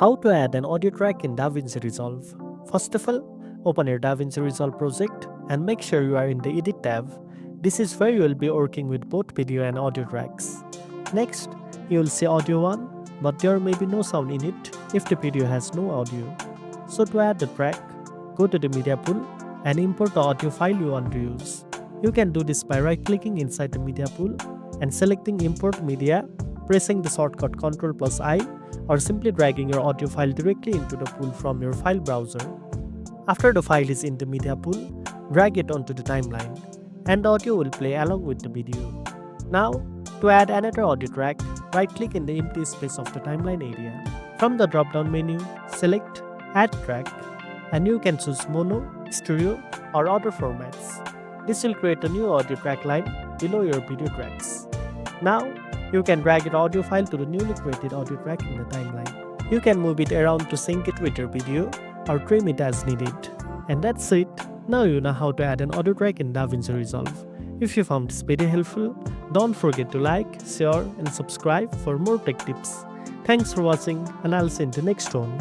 How to add an audio track in DaVinci Resolve. First of all, open your DaVinci Resolve project and make sure you are in the Edit tab. This is where you will be working with both video and audio tracks. Next, you will see Audio 1, but there may be no sound in it if the video has no audio. So to add the track, go to the media pool and import the audio file you want to use. You can do this by right-clicking inside the media pool and selecting Import Media, pressing the shortcut Ctrl+I, or simply dragging your audio file directly into the pool from your file browser. After the file is in the media pool, drag it onto the timeline, and the audio will play along with the video. Now, to add another audio track, right-click in the empty space of the timeline area. From the drop-down menu, select Add Track, and you can choose mono, stereo, or other formats. This will create a new audio track line below your video tracks. Now, you can drag your audio file to the newly created audio track in the timeline. You can move it around to sync it with your video or trim it as needed. And that's it. Now you know how to add an audio track in DaVinci Resolve. If you found this video helpful, don't forget to like, share, and subscribe for more tech tips. Thanks for watching, and I'll see you in the next one.